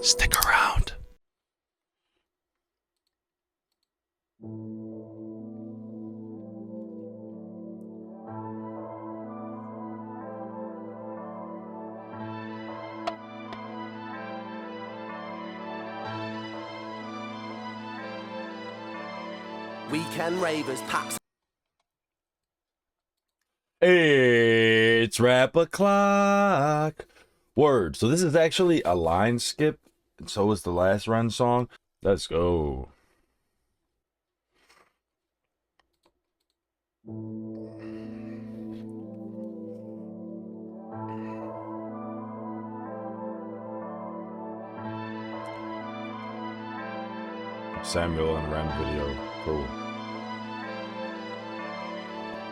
Stick around. Weekend ravers, packs. It's rap o'clock. Word. So this is actually a line skip, and so is the last run song. Let's go. Samuel and Ren video. Cool.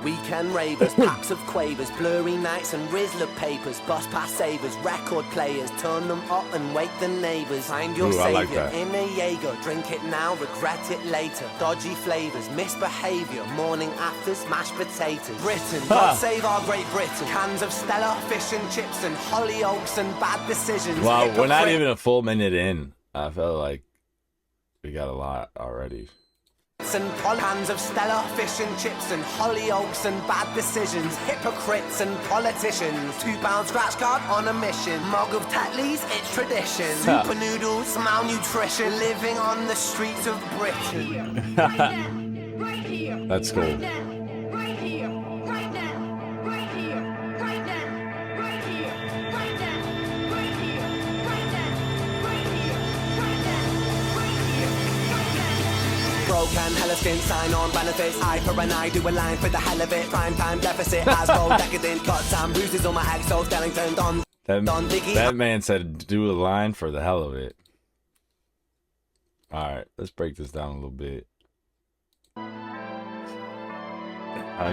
Weekend ravers, packs of quavers, blurry nights and Rizzler papers, bus pass savers, record players, turn them up and wake the neighbors. Find your Ooh, I like savior that. in a Jaeger, drink it now, regret it later. Dodgy flavors, misbehavior, morning afters, mashed potatoes. Britain, God save our Great Britain. Cans of Stella, fish and chips and Hollyoaks and bad decisions. Wow, we're not Hypocrite- even a full minute in. I felt like we got a lot already. and cans of Stella, fish and chips and Hollyoaks and bad decisions. Hypocrites and politicians. £2 scratch card on a mission. Mug of Tetleys, it's tradition. Super noodles, malnutrition. Living on the streets of Britain. That's cool. Broken, hella skin, sign on benefits. I for an eye, do a line for the hell of it. Prime time deficit, Hasbro, decadent. Got some bruises on my exo, Stellington, Don Diggy. That man said do a line for the hell of it. Alright, let's break this down a little bit. I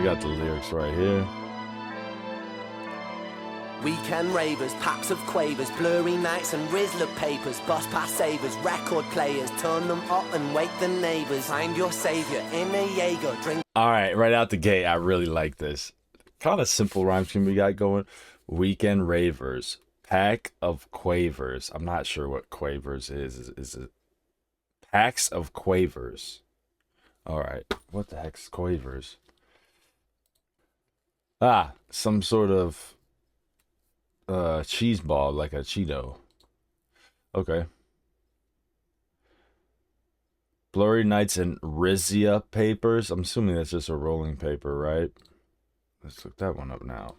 got the lyrics right here. Weekend ravers, packs of quavers, blurry nights and Rizzler papers, bus pass savers, record players, turn them up and wake the neighbors. Find your savior in a Jaeger, drink. Alright, right out the gate, I really like this. Kind of simple rhyme scheme we got going. Weekend ravers, pack of quavers. I'm not sure what quavers is. Is it packs of quavers? Alright, what the heck's quavers? Ah, some sort of cheese ball, like a Cheeto. Okay. Blurry nights and Rizia papers. I'm assuming that's just a rolling paper, right? Let's look that one up now.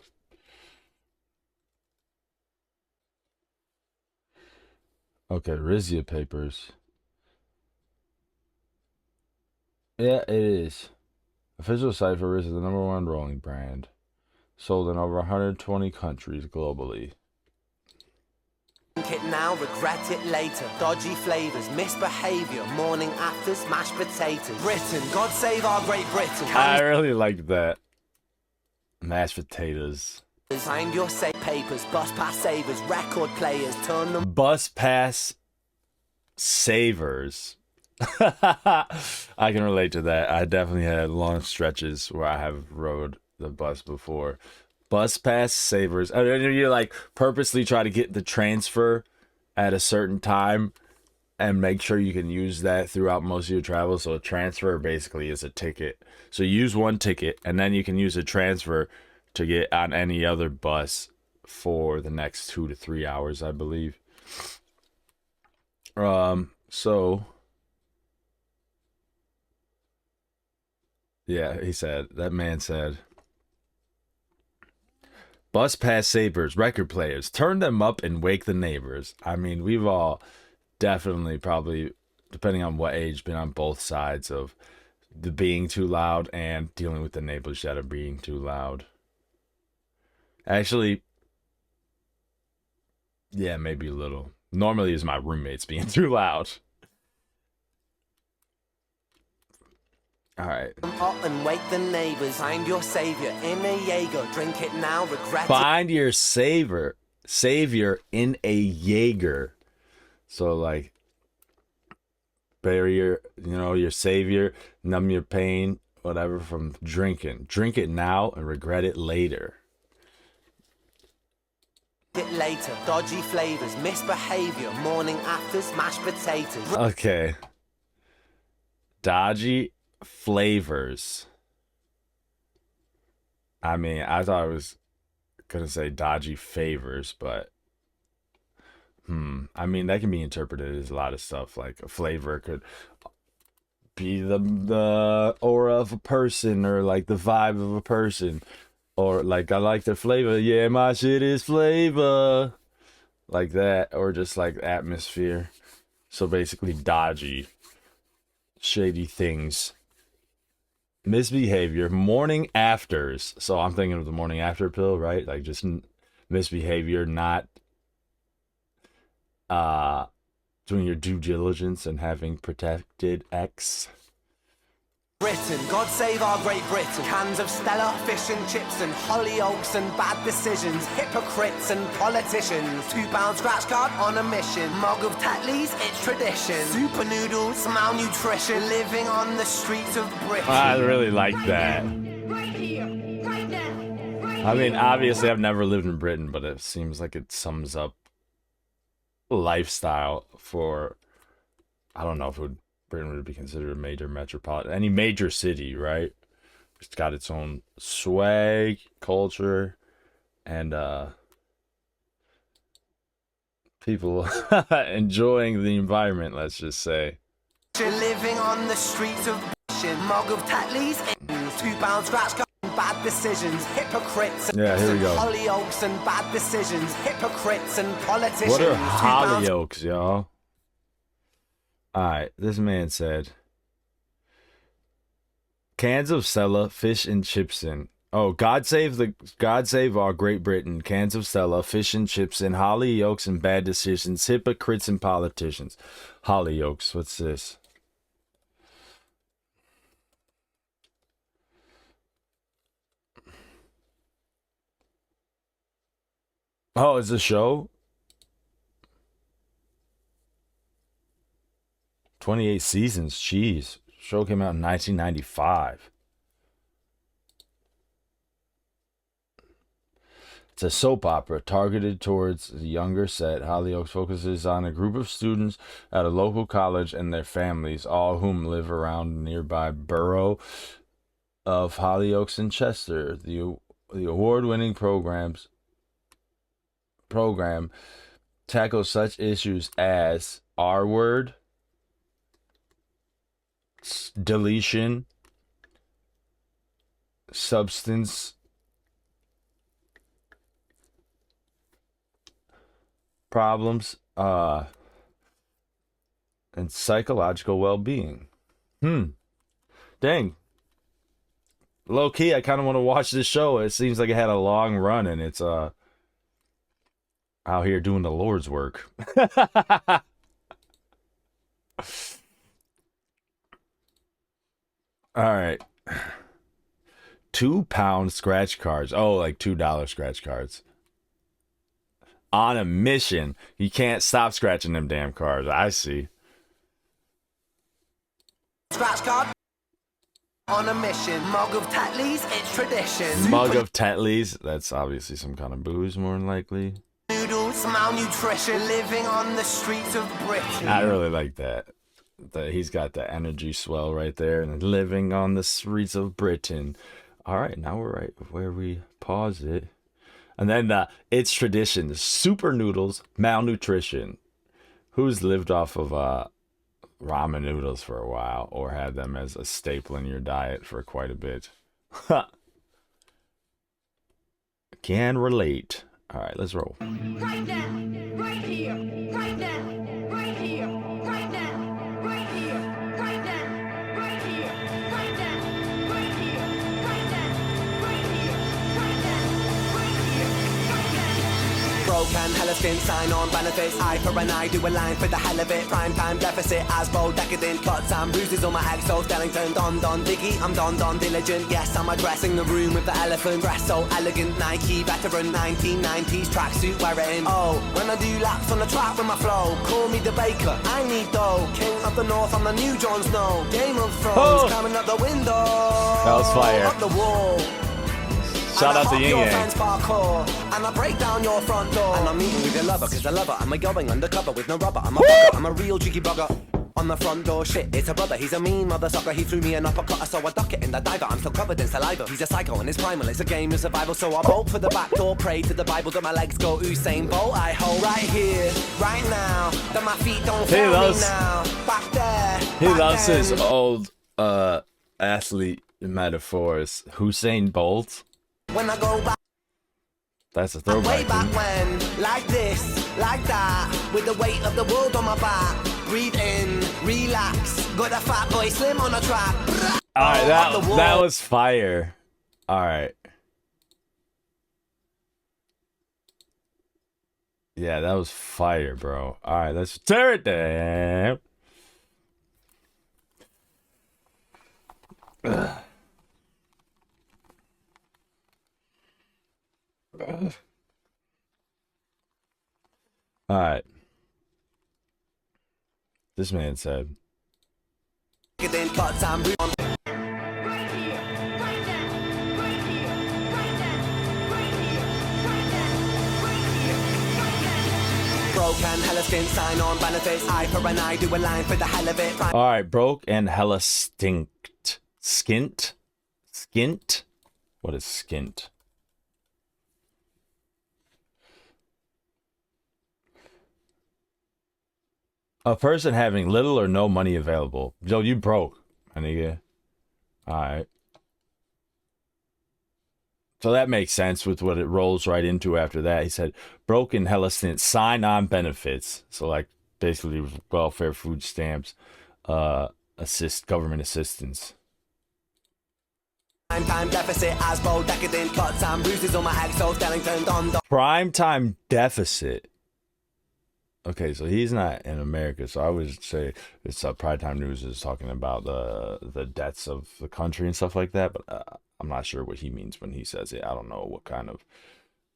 Okay, Rizia papers. Yeah, it is. Official site for Riz is the #1 rolling brand. Sold in over 120 countries globally. Drink it now, regret it later. Dodgy flavors, misbehavior, morning afters, mashed potatoes. Britain, God save our Great Britain. I really like that. Mashed potatoes. Find your safe papers, bus pass savers, record players, turn them. Bus pass savers. I can relate to that. I definitely had long stretches where I have rode the bus before. Bus pass savers. I mean, you like purposely try to get the transfer at a certain time and make sure you can use that throughout most of your travel. So a transfer basically is a ticket. So you use one ticket and then you can use a transfer to get on any other bus for the next 2 to 3 hours, I believe. So yeah, that man said, bus pass savers, record players, turn them up and wake the neighbors. I mean, we've all definitely, probably, depending on what age, been on both sides of the being too loud and dealing with the neighbors that are being too loud. Actually, yeah, maybe a little. Normally it's my roommates being too loud. All right. Up and wake the neighbors. Find your savior in a Jaeger. Drink it now, regret it. Find your savior in a Jaeger. So like, bury your savior, numb your pain, whatever, from drinking. Drink it now and regret it later. Bit later, dodgy flavors, misbehavior, morning afters, mashed potatoes. Okay. Dodgy flavors. I mean, I thought I was gonna say dodgy favors, but I mean that can be interpreted as a lot of stuff. Like a flavor could be the aura of a person, or like the vibe of a person, or like I like their flavor. Yeah, my shit is flavor, like that, or just like atmosphere. So basically, dodgy, shady things, misbehavior, morning afters. So I'm thinking of the morning after pill, right? Like just misbehavior, not doing your due diligence and having protected X. Britain, God save our Great Britain. Cans of Stella, fish and chips and Hollyoaks and bad decisions. Hypocrites and politicians. £2 scratch card on a mission. Mug of Tetleys, it's tradition. Super noodles, malnutrition. Living on the streets of Britain. I really like that. Right here, right now, right I mean, here. obviously, I've never lived in Britain, but it seems like it sums up lifestyle for, I don't know if Britain would be considered a major metropolitan, any major city, right? It's got its own swag, culture, and people enjoying the environment, let's just say. Living on the streets of Britain. Mug of Tetleys, £2 scratch card. Bad decisions, hypocrites. Yeah, here we go. Hollyoaks and bad decisions, hypocrites and politicians. What are £2 Hollyoaks, y'all? Alright, this man said, cans of Stella, fish and chips in. Oh, God save our Great Britain. Cans of Stella, fish and chips in. Hollyoaks and bad decisions, hypocrites and politicians. Hollyoaks, what's this? Oh, it's a show? 28 seasons, jeez. Show came out in 1995. It's a soap opera targeted towards the younger set. Hollyoaks focuses on a group of students at a local college and their families, all of whom live around nearby borough of Hollyoaks and Chester. The award-winning program tackles such issues as R-word, deletion, substance problems, and psychological well-being. Dang. Low key, I kind of want to watch this show. It seems like it had a long run, and it's out here doing the Lord's work. All right. £2 scratch cards. Oh, like $2 scratch cards. On a mission. You can't stop scratching them damn cards. I see. scratch card. On a mission. Mug of Tetleys, it's tradition. Mug of Tetleys. That's obviously some kind of booze, more than likely. Noodles, malnutrition. Living on the streets of Britain. I really like that. He's got the energy swell right there, and living on the streets of Britain. All right, now we're right where we pause it. And then it's tradition. Super noodles, malnutrition. Who's lived off of ramen noodles for a while, or had them as a staple in your diet for quite a bit? Can relate. All right, let's roll. Right now, right here, right now, right here, right now, right here, right now, right here, right now, right here, right now, right here, right now, right here, right now. Broken, hella skin, sign on benefits. Eye for an eye, do a line for the hell of it. Prime time deficit, as bold, decadent. Cuts and bruises on my exo, Stellington. Don, diggy, I'm Don, diligent. Yes, I'm addressing the room with the elephant. Dress so elegant, Nike, veteran, 1990s tracksuit wearing. Oh, when I do laps on the track with my flow, call me the baker, I need dough. King of the North, I'm the new Jon Snow. Game of Thrones, Oh. coming up the window. That was fire. Up the wall. Shout out to And I Yin hop your Yang. fans parkour, and I break down your front door. And I'm meeting with your lover, cause I love her. Am I going undercover with no rubber? I'm a bugger, I'm a real cheeky bugger. On the front door, shit, it's a brother. He's a mean mother sucker. He threw me an uppercut, so I duck it in the diver. I'm still covered in saliva. He's a psycho and it's primal. It's a game of survival, so I bolt for the back door. Pray to the Bible that my legs go Usain Bolt. I hold right here, right now. That my feet don't fail me now. Back there. He back loves then. his old athlete metaphors. Hussein Bolt. When I go back. That's a Way throwback. back Dude. when, like this, like that, with the weight of the world on my back. Breathe in, relax, got a Fatboy Slim on the track. All right, Up the wall. that was fire. All right. Yeah, that was fire, bro. All right, let's tear it down. All right. This man said, Then cuts and breathe on. Right here, right now, right here, right now, right here, right now, right here, right now. Broken, hella stint, sign on benefits. Eye for an eye, do a line for the hell of it. all right, broke and hella stinked. Skint? Skint? What is skint? A person having little or no money available. Yo, you broke, my nigga. Alright. So that makes sense with what it rolls right into after that. He said, broken hella stint, sign on benefits. So like basically welfare, food stamps, government assistance. Time deficit, Asbo, decadent, cuts and bruises on my exo, Stellington, Don. Prime time deficit. Okay, so he's not in America, so I would say it's Prime Time News is talking about the debts of the country and stuff like that, but I'm not sure what he means when he says it. I don't know what kind of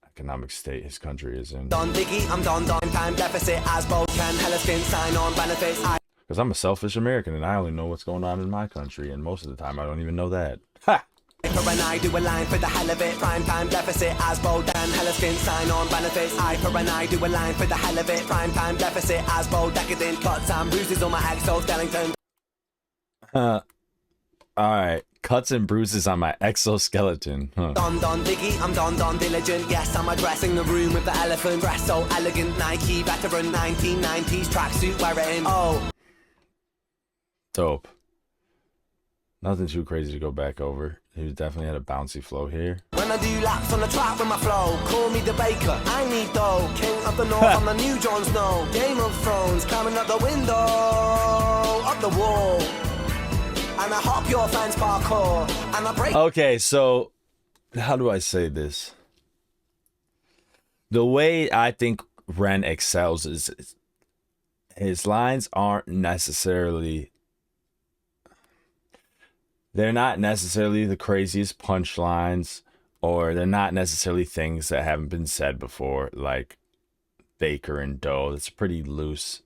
economic state his country is in. Don Diggy, I'm Don, time deficit, Asbo, can hella stint, sign on benefits. Because I'm a selfish American and I only know what's going on in my country, and most of the time I don't even know that. Ha! For an eye, do a line for the hell of it. Prime time deficit, Asbo, Dan, hella stint, sign on benefits. Eye for an eye, do a line for the hell of it. Prime time deficit, Asbo, decadent, cuts and bruises on my exo, Stellington. Alright, cuts and bruises on my exoskeleton. Huh. Don Diggy, I'm Don diligent. Yes, I'm addressing the room with the elephant. Dress so elegant, Nike veteran, 1990s tracksuit wearing. Oh, Dope. Nothing too crazy to go back over. He definitely had a bouncy flow here. when I do laps on the track with my flow, call me the baker. I need dough, king of the north. I'm the new Jon Snow. Game of Thrones, climbing up the window, up the wall, and I hop your fence parkour, and I break. Okay, so how do I say this? The way I think Ren excels is his lines aren't necessarily, they're not necessarily the craziest punchlines, or they're not necessarily things that haven't been said before, like Baker and Doe. It's pretty loose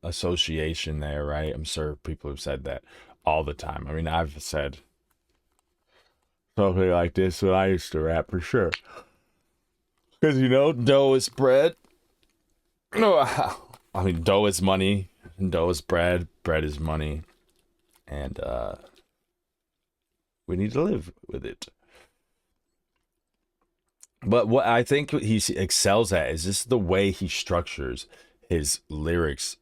association there, right? I'm sure people have said that all the time. I mean, I've said something like this when I used to rap, for sure. Because, you know, dough is bread. No, I mean, dough is money, and dough is bread. Bread is money. And we need to live with it. But what I think he excels at is just the way he structures his lyrics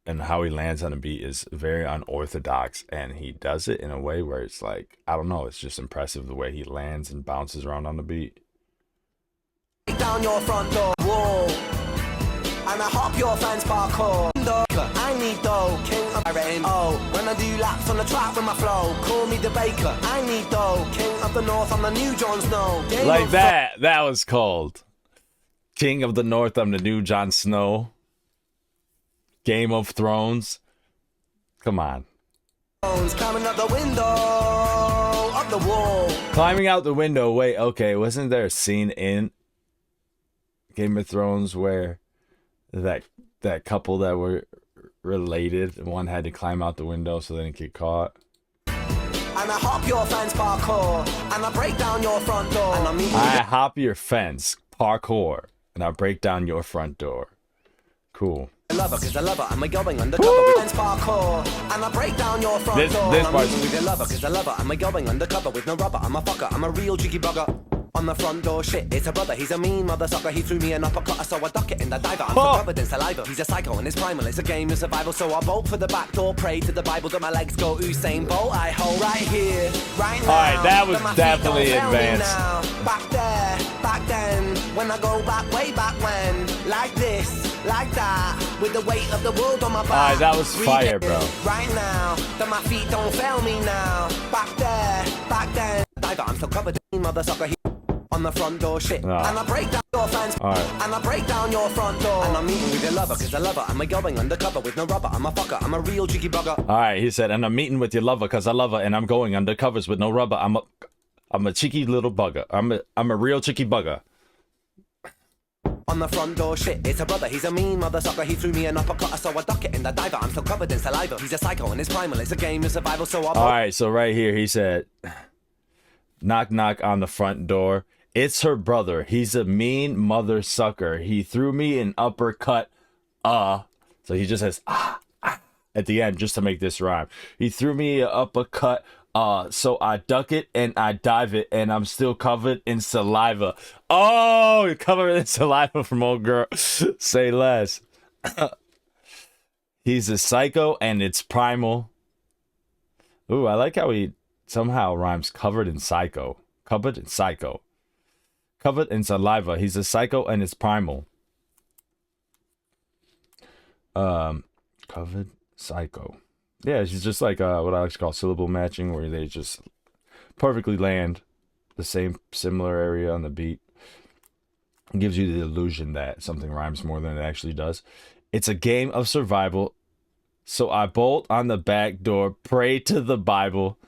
and how he lands on a beat is very unorthodox, and he does it in a way where it's like, I don't know, it's just impressive the way he lands and bounces around on the beat. Down your front door wall, and I hop your fence parkour. I need dough, king of writing. Oh, when I do laps on the track with my flow, call me the baker. I need dough, king of the north. I'm the new Jon Snow. Game Like of that. That was called King of the North. I'm the new Jon Snow. Game of Thrones. Come on. Thrones, climbing up the window, up the wall. Climbing out the window. Wait, okay. Wasn't there a scene in Game of Thrones where that couple that were related, one had to climb out the window so they didn't get caught? And I hop your fence parkour, and I break down your front door. And I meet you. I hop your fence, parkour, and I break down your front door. Cool. I love her, cause I love her, and we're going undercover with fence parkour. And I break down your front door. This I'm part. meeting with your lover, cause I love her, and we're going undercover with no rubber. I'm a fucker, I'm a real cheeky bugger. On the front door, shit, it's a brother. He's a mean mother sucker. He threw me an uppercut, so I duck it in the diver. I'm so covered in saliva. He's a psycho and it's primal. It's a game of survival, so I bolt for the back door. Pray to the Bible that my legs go Usain Bolt. I hold right here, right now. Alright, that was my feet definitely don't fail me advanced. now. Back there, back then. When I go back, way back when. Like this, like that. With the weight of the world on my back. Alright, that was Breathe fire, in, bro. Right now, that my feet don't fail me now. Back there, back then. Diver, I'm still covered in mother sucker. On the front door, shit. Oh. And I break down your fence. Alright. And I break down your front door. And I'm meeting with your lover, cause I love her. And we're going undercover with no rubber. I'm a fucker, I'm a real cheeky bugger. Alright, he said, and I'm meeting with your lover because I love her, and I'm going undercovers with no rubber. I'm a cheeky little bugger. I'm a real cheeky bugger. On the front door, shit, it's a brother. He's a mean mother sucker. He threw me an uppercut, so I duck it in the diver. I'm still covered in saliva. He's a psycho and it's primal. It's a game of survival, so I Alright, so right here he said, knock knock on the front door. It's her brother. He's a mean mother sucker. He threw me an uppercut. So he just says at the end just to make this rhyme. He threw me an uppercut. So I duck it and I dive it, and I'm still covered in saliva. Oh, you're covered in saliva from old girl. Say less. He's a psycho and it's primal. Ooh, I like how he somehow rhymes covered in psycho. Covered in psycho. Covered in saliva. He's a psycho and it's primal. Covered psycho. Yeah, it's just like what I like to call syllable matching, where they just perfectly land the same similar area on the beat. It gives you the illusion that something rhymes more than it actually does. It's a game of survival, so I bolt on the back door, pray to the Bible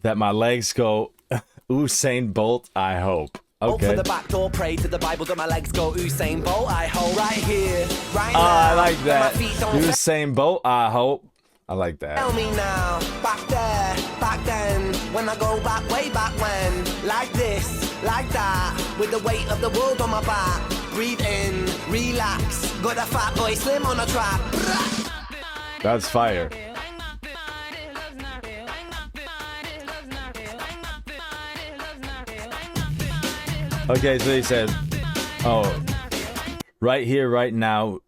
that my legs go Usain Bolt, I hope. Okay. for the back door, pray to the Bible that my legs go Usain Bolt. I hold right here, right now. I like that. My feet don't Usain Bolt, I hope. I like that. Tell me now, back there, back then, when I go back, way back when, like this, like that, with the weight of the world on my back. Breathe in, relax, got a Fatboy Slim on the track. That's fire. Okay, so he said, oh, right here, right now,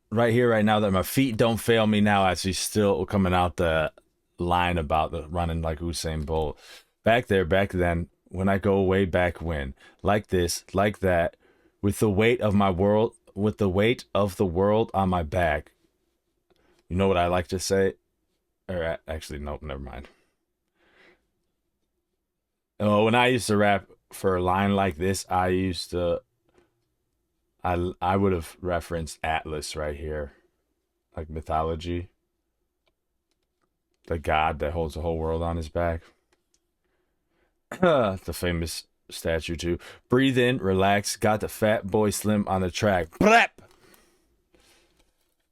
that my feet don't fail me now, as he's still coming out the line about the running like Usain Bolt. Back there, back then, when I go way back when, like this, like that, with the weight of my world, with the weight of the world on my back. You know what I like to say? Or actually, nope, never mind. Oh, when I used to rap for a line like this, I would have referenced Atlas right here, like mythology, the god that holds the whole world on his back. The famous statue too. Breathe in, relax, got the Fatboy Slim on the track. Blap!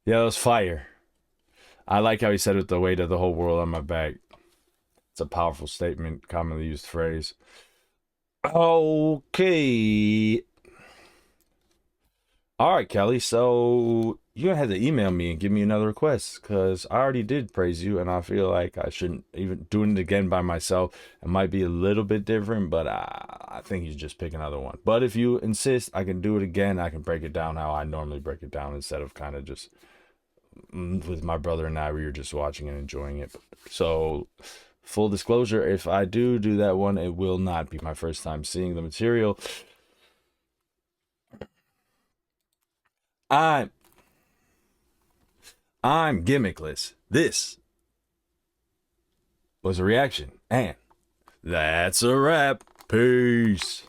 Yeah, that was fire. I like how he said with the weight of the whole world on my back. It's a powerful statement, commonly used phrase. Okay. All right, Kelly. So you're gonna have to email me and give me another request, because I already did praise you, and I feel like I shouldn't even doing it again by myself. It might be a little bit different, but I think you just pick another one. But if you insist, I can do it again. I can break it down how I normally break it down, instead of kind of just with my brother and I, we were just watching and enjoying it. So full disclosure, if I do that one, it will not be my first time seeing the material. I'm Gimmickless. This was a reaction, and that's a wrap. Peace.